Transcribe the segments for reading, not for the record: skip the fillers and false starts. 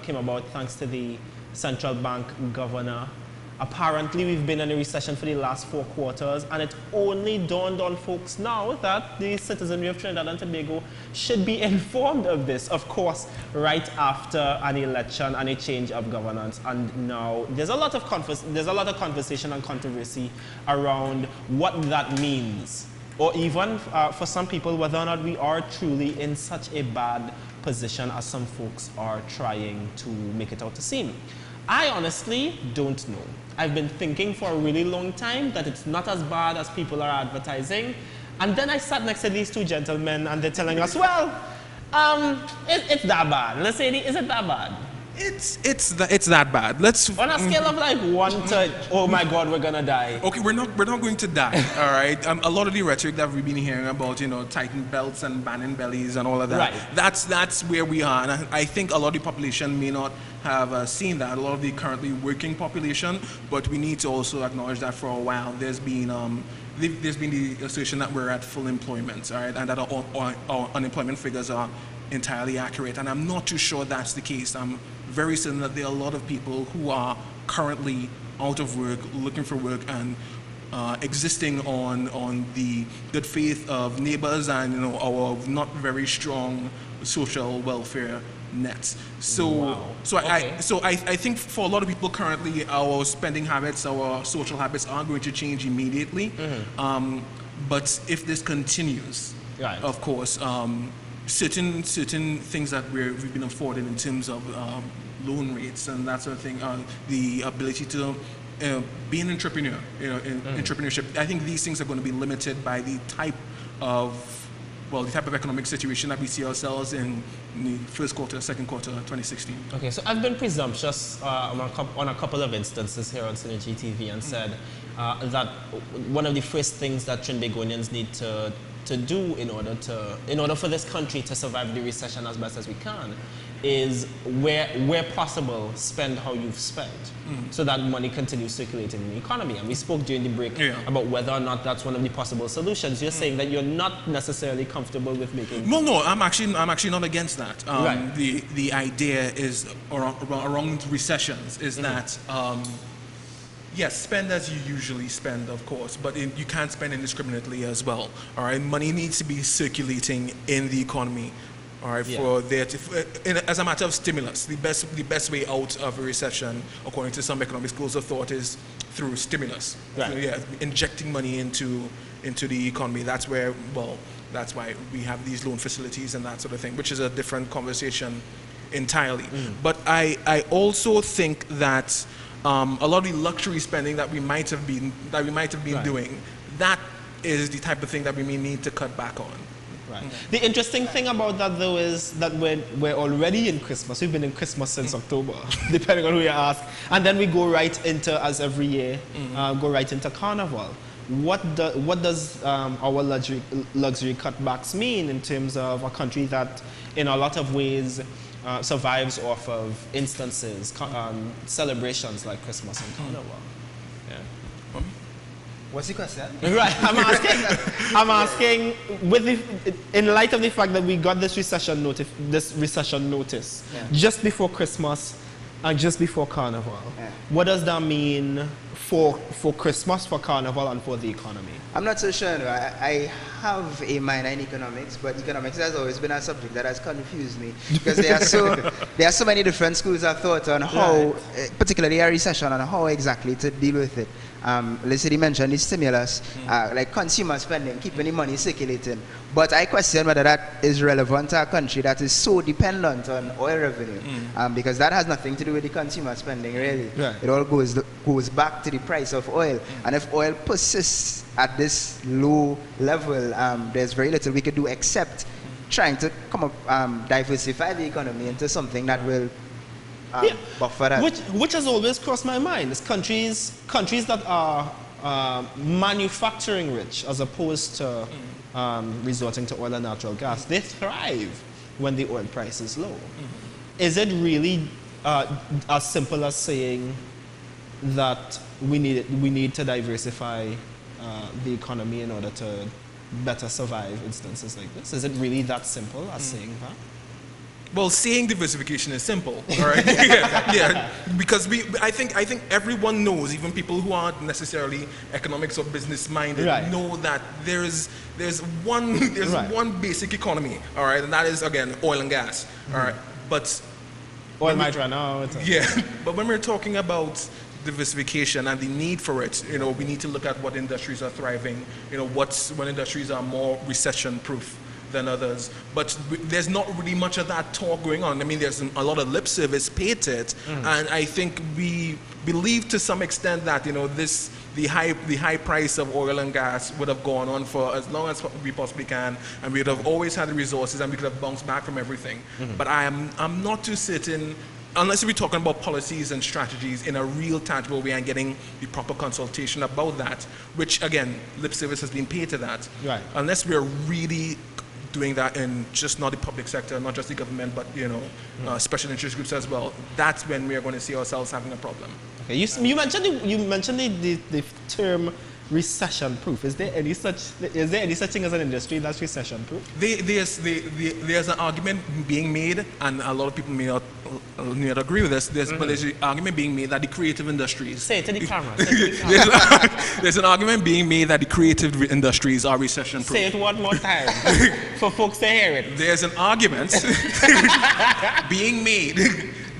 came about thanks to the central bank governor. Apparently, we've been in a recession for the last 4 quarters, and it only dawned on folks now that the citizenry of Trinidad and Tobago should be informed of this. Of course, right after an election and a change of governance, and now there's a lot of conversation and controversy around what that means, or even for some people whether or not we are truly in such a bad position as some folks are trying to make it out to seem. I honestly don't know. I've been thinking for a really long time that it's not as bad as people are advertising. And then I sat next to these 2 gentlemen and they're telling us, well, it's that bad. Lesedi, is it that bad? It's that bad. Let's on a scale of like 1 to, oh my God, we're gonna die. Okay, we're not going to die. All right. A lot of the rhetoric that we've been hearing about, tightening belts and banning bellies and all of that. Right. That's where we are, and I think a lot of the population may not have seen that. A lot of the currently working population, but we need to also acknowledge that for a while there's been the assertion that we're at full employment, all right, and that our unemployment figures are entirely accurate. And I'm not too sure that's the case. I'm very certain that there are a lot of people who are currently out of work, looking for work, and existing on the good faith of neighbors and our not very strong social welfare nets. So, wow. I think for a lot of people currently, our spending habits, our social habits are going to change immediately. But if this continues, right, of course, certain things that we've been afforded in terms of loan rates and that sort of thing, the ability to be an entrepreneur, entrepreneurship. I think these things are going to be limited by the type of economic situation that we see ourselves in the first quarter, second quarter, 2016. Okay, so I've been presumptuous on a couple of instances here on Synergy TV and said that one of the first things that Trinbagonians need to do in order for this country to survive the recession as best as we can is where possible spend how you've spent, so that money continues circulating in the economy. And we spoke during the break about whether or not that's one of the possible solutions. You're saying that you're not necessarily comfortable with making. No, I'm actually not against that. Right. The idea is around recessions is that yes, spend as you usually spend, of course, but you can't spend indiscriminately as well. All right, money needs to be circulating in the economy. All right, for there as a matter of stimulus, the best way out of a recession, according to some economic schools of thought, is through stimulus. Right. So, injecting money into the economy. That's why we have these loan facilities and that sort of thing, which is a different conversation entirely. But I also think that a lot of the luxury spending that we might have been doing, that is the type of thing that we may need to cut back on. Right. The interesting thing about that, though, is that we're already in Christmas. We've been in Christmas since October, depending on who you ask. And then we go right into, as every year, go right into Carnival. What does our luxury cutbacks mean in terms of a country that, in a lot of ways, survives off of instances, celebrations like Christmas and Carnival? Yeah. What's the question? Right, I'm asking, in light of the fact that we got this recession notice just before Christmas and just before Carnival, what does that mean for Christmas, for Carnival, and for the economy? I'm not so sure. I have a minor in economics, but economics has always been a subject that has confused me because there are so many different schools of thought on how, particularly a recession, and how exactly to deal with it. Lesedi mentioned the stimulus, like consumer spending, keeping the money circulating. But I question whether that is relevant to a country that is so dependent on oil revenue, because that has nothing to do with the consumer spending, really. Right. It all goes back to the price of oil. And if oil persists at this low level, there's very little we could do except trying to diversify the economy into something that will buffer that. Which has always crossed my mind. It's countries that are manufacturing rich as opposed to resorting to oil and natural gas. They thrive when the oil price is low. Is it really as simple as saying that we need to diversify the economy in order to better survive instances like this? Is it really that simple as saying that? Well, saying diversification is simple, all right? yeah, because I think everyone knows, even people who aren't necessarily economics or business minded, know that there's one basic economy, all right, and that is again oil and gas, all right. But oil might run out. Yeah, but when we're talking about diversification and the need for it, we need to look at what industries are thriving, when industries are more recession proof than others, but there's not really much of that talk going on. I mean, there's a lot of lip service paid to it, and I think we believe to some extent that the high price of oil and gas would have gone on for as long as we possibly can, and we would have always had the resources, and we could have bounced back from everything. But I'm not too certain. Unless we're talking about policies and strategies in a real tangible way and getting the proper consultation about that, which again, lip service has been paid to that. Right. Unless we're really doing that in just not the public sector, not just the government, but special interest groups as well, that's when we are going to see ourselves having a problem. Okay. You mentioned the term recession proof. Is there any such thing as an industry that's recession proof? There's an argument being made, and a lot of people may not agree with this. But there's an argument being made that the creative industries. Say it to the camera. There's an argument being made that the creative industries are recession proof. Say it one more time for folks to hear it. There's an argument being made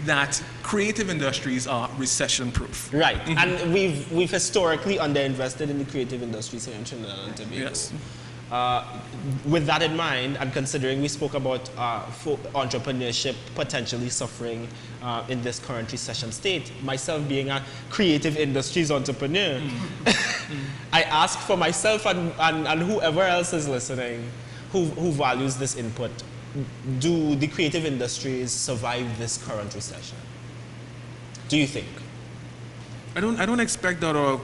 that creative industries are recession proof. Right. And we've historically underinvested in the creative industries here in Trinidad and Tobago. Yes. With that in mind, and considering we spoke about entrepreneurship potentially suffering in this current recession state, myself being a creative industries entrepreneur, I ask for myself and whoever else is listening who values this input, do the creative industries survive this current recession? Do you think? I don't expect that our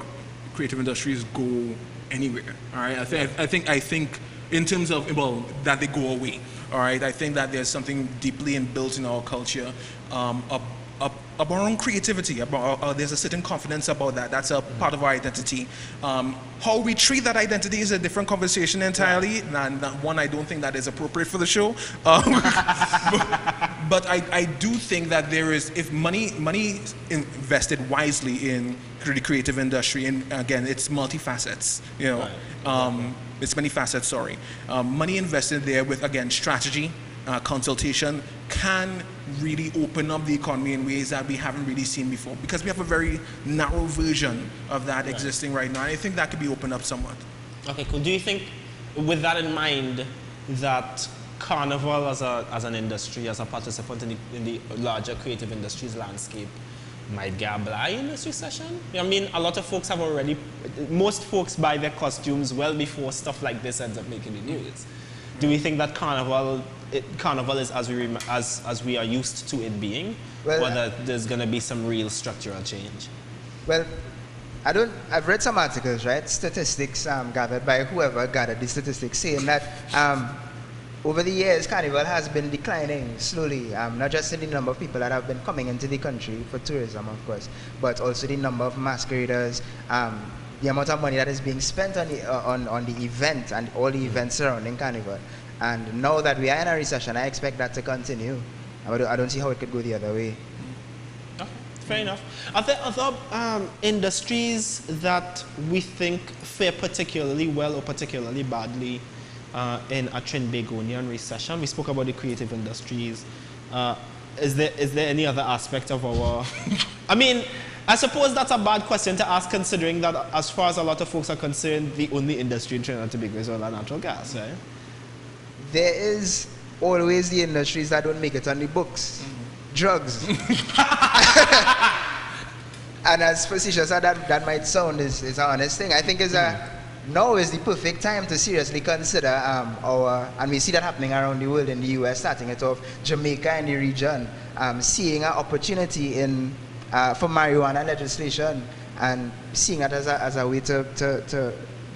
creative industries go anywhere. All right. I think in terms of that they go away. All right. I think that there's something deeply inbuilt in our culture about our own creativity. There's a certain confidence about that. That's a part of our identity. How we treat that identity is a different conversation entirely, and one I don't think that is appropriate for the show. But I do think that there is, if money invested wisely in the creative industry, and again, it's multifacets, it's many facets, sorry. Money invested there with, again, strategy, consultation, can really open up the economy in ways that we haven't really seen before, because we have a very narrow version of that existing right now. And I think that could be opened up somewhat. Okay, cool. Do you think, with that in mind, that Carnival as an industry, as a participant in the larger creative industries landscape, might get a blight in this recession? I mean, a lot of folks have already, most folks buy their costumes well before stuff like this ends up making the news. Do we think that Carnival is as we are used to it being, or that there's going to be some real structural change? Well, I've read some articles, right? Statistics gathered by whoever gathered the statistics, saying that over the years, Carnival has been declining slowly, not just in the number of people that have been coming into the country for tourism, of course, but also the number of masqueraders, the amount of money that is being spent on the event and all the events surrounding Carnival. And now that we are in a recession, I expect that to continue. I don't see how it could go the other way. Okay, fair enough. Are there other industries that we think fare particularly well or particularly badly in a Trinbagonian recession? We spoke about the creative industries. Is there any other aspect of our... I mean, I suppose that's a bad question to ask, considering that as far as a lot of folks are concerned, the only industry in Trinidad and Tobago is oil and natural gas, right? There is always the industries that don't make it on the books. Drugs. And as facetious as that might sound, is an honest thing. I think now is the perfect time to seriously consider and we see that happening around the world, in the US, starting it off, Jamaica and the region, seeing an opportunity for marijuana legislation and seeing it as a way to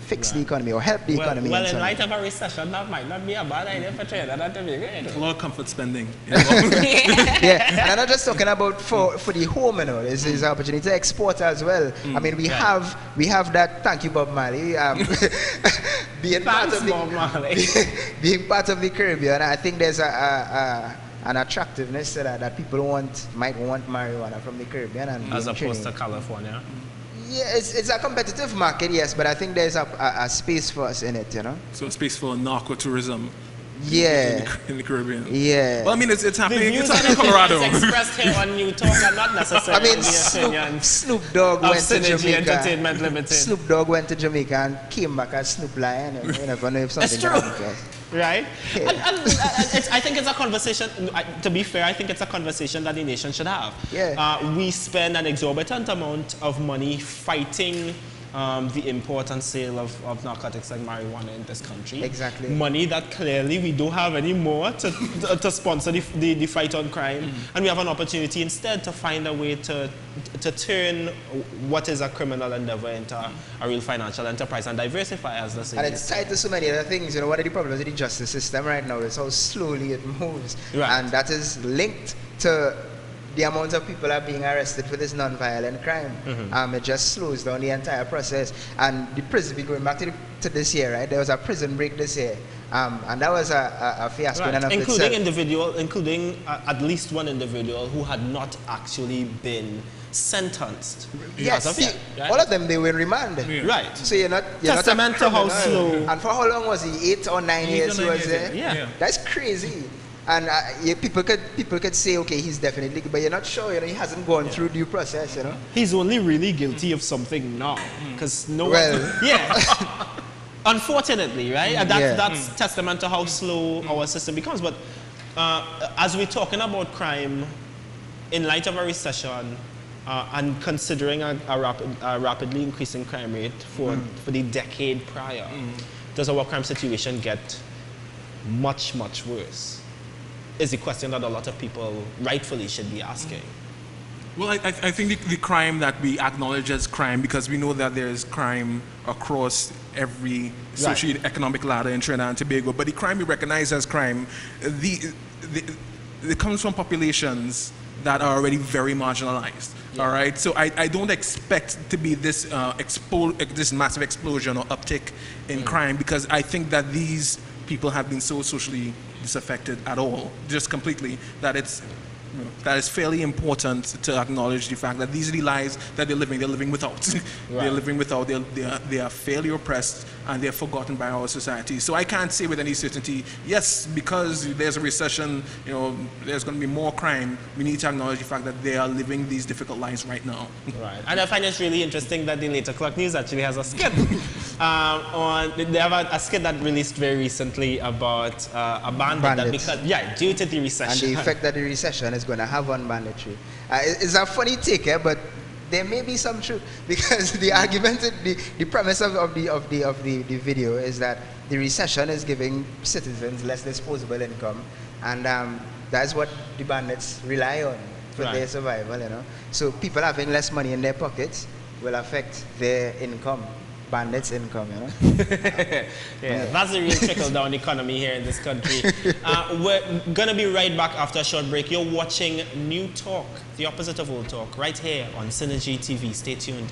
fix the economy or help the economy. Well, in light of a recession, that might not be a bad idea for Trinidad and Tobago. A lot of comfort spending. Yeah, and I'm not just talking about for the home, it's an opportunity to export as well. I mean, we have that. Thank you, Bob Marley. Being part of the Caribbean, I think there's a an attractiveness to that people might want marijuana from the Caribbean and as opposed to California. Yeah, it's a competitive market, yes, but I think there's a space for us in it, you know. So a space for narco-tourism. Yeah. In the Caribbean. Yeah. Well, I mean, it's happening. The It's views happening in Colorado. expressed here on NewTalk are not necessarily I mean, the opinions Snoop Dogg of went to Synergy Jamaica. Entertainment Limited. Snoop Dogg went to Jamaica and came back as Snoop Lion. And you never know if something true. happened to us. Right? Yeah. I think it's a conversation, to be fair, I think it's a conversation that the nation should have. Yeah. We spend an exorbitant amount of money fighting the import and sale of narcotics like marijuana in this country. Exactly. Money that clearly we don't have anymore to sponsor the fight on crime. And we have an opportunity instead to find a way to turn what is a criminal endeavor into a real financial enterprise and diversify, as the saying. And it's tied to so many other things. You know, one of the problems with the justice system right now is how slowly it moves. Right. And that is linked to the amount of people are being arrested for this non-violent crime. It just slows down the entire process. And the prison, going back to this year, right? There was a prison break this year. And that was a fiasco. Right. In and of Including at least one individual who had not actually been sentenced. Yes, as of yet, right? all of them, they were remanded. Yeah. Right. So you're not Testament to how criminal. slow. And for how long was he? 8 or 9 years he was there? Yeah. That's crazy. And people could say, okay, he's definitely, but you're not sure. You know, he hasn't gone through due process. You know, He's only really guilty of something now, because no Well. one. Yeah. Unfortunately, right? And that's testament to how slow our system becomes. But as we're talking about crime, in light of a recession, and considering a rapidly increasing crime rate for the decade prior, does our crime situation get much, much worse? Is the question that a lot of people rightfully should be asking. Well, I think the crime that we acknowledge as crime, because we know that there's crime across every socio-economic ladder in Trinidad and Tobago, but the crime we recognize as crime, it comes from populations that are already very marginalized. Yeah. All right, so I don't expect to be this this massive explosion or uptick in crime, because I think that these people have been so socially disaffected at all, just completely, that that is fairly important to acknowledge the fact that these are the lives that they're living without. They're living without, they are fairly oppressed, and they're forgotten by our society. So I can't say with any certainty, yes, because there's a recession, you know, there's going to be more crime. We need to acknowledge the fact that they are living these difficult lives right now. Right. And I find it's really interesting that the Later Clock News actually has a skit they have a skit that released very recently about a bandit that, because due to the recession and the effect that the recession is going to have on banditry. It's a funny take, but there may be some truth, because the argument, the premise of the video is that the recession is giving citizens less disposable income, and that's what the bandits rely on for their survival. You know, so people having less money in their pockets will affect their income. Bandits' income, you know. That's the real trickle-down economy here in this country. We're gonna be right back after a short break. You're watching NewTalk, the opposite of Old Talk, right here on Synergy TV. Stay tuned.